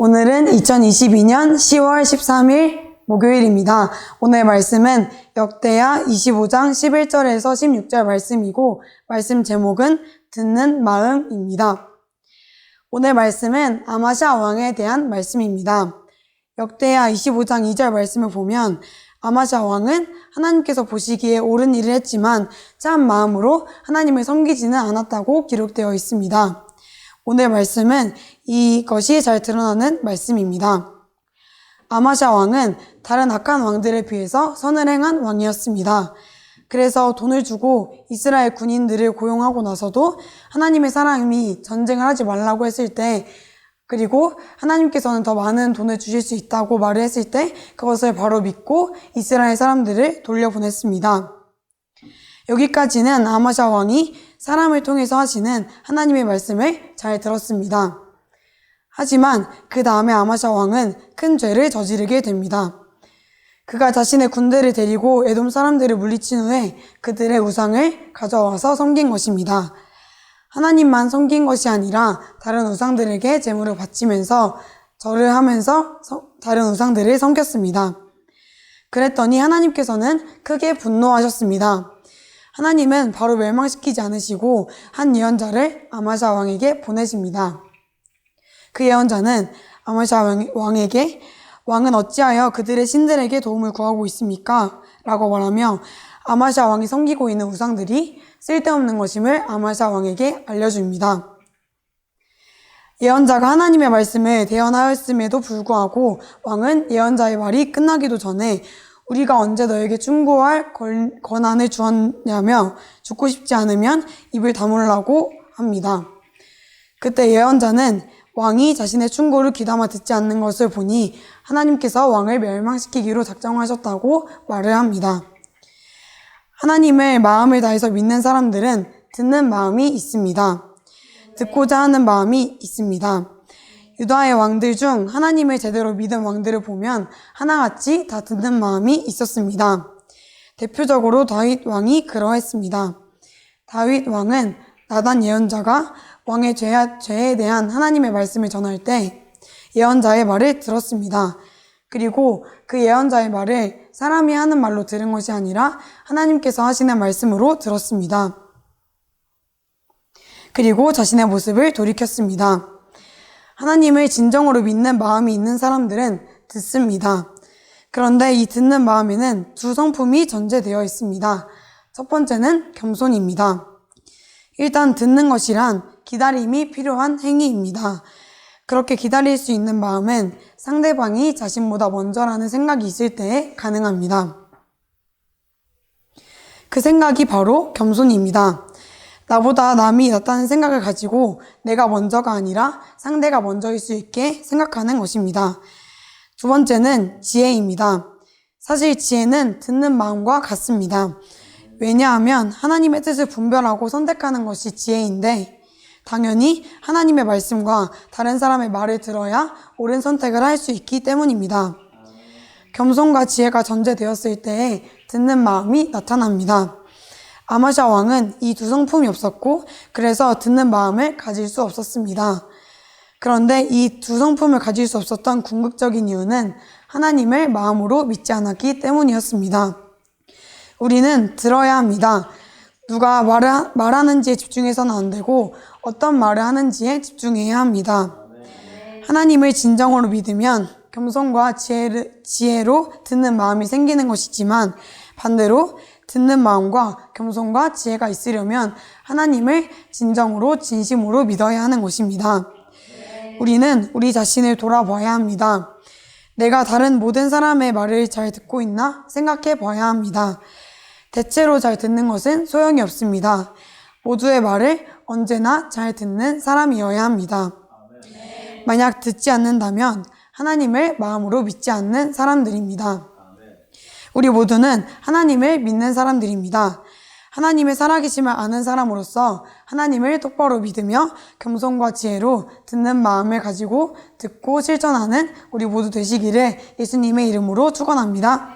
오늘은 2022년 10월 13일 목요일입니다. 오늘 말씀은 역대하 25장 11절에서 16절 말씀이고 말씀 제목은 듣는 마음입니다. 오늘 말씀은 아마샤 왕에 대한 말씀입니다. 역대하 25장 2절 말씀을 보면 아마샤 왕은 하나님께서 보시기에 옳은 일을 했지만 참 마음으로 하나님을 섬기지는 않았다고 기록되어 있습니다. 오늘 말씀은 이것이 잘 드러나는 말씀입니다. 아마샤 왕은 다른 악한 왕들에 비해서 선을 행한 왕이었습니다. 그래서 돈을 주고 이스라엘 군인들을 고용하고 나서도 하나님의 사람이 전쟁을 하지 말라고 했을 때, 그리고 하나님께서는 더 많은 돈을 주실 수 있다고 말을 했을 때 그것을 바로 믿고 이스라엘 사람들을 돌려보냈습니다. 여기까지는 아마샤 왕이 사람을 통해서 하시는 하나님의 말씀을 잘 들었습니다. 하지만 그 다음에 아마샤 왕은 큰 죄를 저지르게 됩니다. 그가 자신의 군대를 데리고 에돔 사람들을 물리친 후에 그들의 우상을 가져와서 섬긴 것입니다. 하나님만 섬긴 것이 아니라 다른 우상들에게 제물을 바치면서 절을 하면서 다른 우상들을 섬겼습니다. 그랬더니 하나님께서는 크게 분노하셨습니다. 하나님은 바로 멸망시키지 않으시고 한 예언자를 아마샤 왕에게 보내십니다. 그 예언자는 아마샤 왕에게 왕은 어찌하여 그들의 신들에게 도움을 구하고 있습니까? 라고 말하며 아마샤 왕이 섬기고 있는 우상들이 쓸데없는 것임을 아마샤 왕에게 알려줍니다. 예언자가 하나님의 말씀을 대언하였음에도 불구하고 왕은 예언자의 말이 끝나기도 전에 우리가 언제 너에게 충고할 권한을 주었냐며 죽고 싶지 않으면 입을 다물라고 합니다. 그때 예언자는 왕이 자신의 충고를 귀담아 듣지 않는 것을 보니 하나님께서 왕을 멸망시키기로 작정하셨다고 말을 합니다. 하나님을 마음을 다해서 믿는 사람들은 듣는 마음이 있습니다. 듣고자 하는 마음이 있습니다. 유다의 왕들 중 하나님을 제대로 믿은 왕들을 보면 하나같이 다 듣는 마음이 있었습니다. 대표적으로 다윗 왕이 그러했습니다. 다윗 왕은 나단 예언자가 왕의 죄에 대한 하나님의 말씀을 전할 때 예언자의 말을 들었습니다. 그리고 그 예언자의 말을 사람이 하는 말로 들은 것이 아니라 하나님께서 하시는 말씀으로 들었습니다. 그리고 자신의 모습을 돌이켰습니다. 하나님을 진정으로 믿는 마음이 있는 사람들은 듣습니다. 그런데 이 듣는 마음에는 두 성품이 전제되어 있습니다. 첫 번째는 겸손입니다. 일단 듣는 것이란 기다림이 필요한 행위입니다. 그렇게 기다릴 수 있는 마음은 상대방이 자신보다 먼저라는 생각이 있을 때에 가능합니다. 그 생각이 바로 겸손입니다. 나보다 남이 낫다는 생각을 가지고 내가 먼저가 아니라 상대가 먼저일 수 있게 생각하는 것입니다. 두 번째는 지혜입니다. 사실 지혜는 듣는 마음과 같습니다. 왜냐하면 하나님의 뜻을 분별하고 선택하는 것이 지혜인데 당연히 하나님의 말씀과 다른 사람의 말을 들어야 옳은 선택을 할 수 있기 때문입니다. 겸손과 지혜가 전제되었을 때에 듣는 마음이 나타납니다. 아마샤 왕은 이 두 성품이 없었고 그래서 듣는 마음을 가질 수 없었습니다. 그런데 이 두 성품을 가질 수 없었던 궁극적인 이유는 하나님을 마음으로 믿지 않았기 때문이었습니다. 우리는 들어야 합니다. 누가 말하는지에 집중해서는 안 되고 어떤 말을 하는지에 집중해야 합니다. 하나님을 진정으로 믿으면 겸손과 지혜로 듣는 마음이 생기는 것이지만 반대로 듣는 마음과 겸손과 지혜가 있으려면 하나님을 진정으로 진심으로 믿어야 하는 것입니다. 우리는 우리 자신을 돌아봐야 합니다. 내가 다른 모든 사람의 말을 잘 듣고 있나 생각해 봐야 합니다. 대체로 잘 듣는 것은 소용이 없습니다. 모두의 말을 언제나 잘 듣는 사람이어야 합니다. 만약 듣지 않는다면 하나님을 마음으로 믿지 않는 사람들입니다. 우리 모두는 하나님을 믿는 사람들입니다. 하나님의 살아계심을 아는 사람으로서 하나님을 똑바로 믿으며 겸손과 지혜로 듣는 마음을 가지고 듣고 실천하는 우리 모두 되시기를 예수님의 이름으로 축원합니다.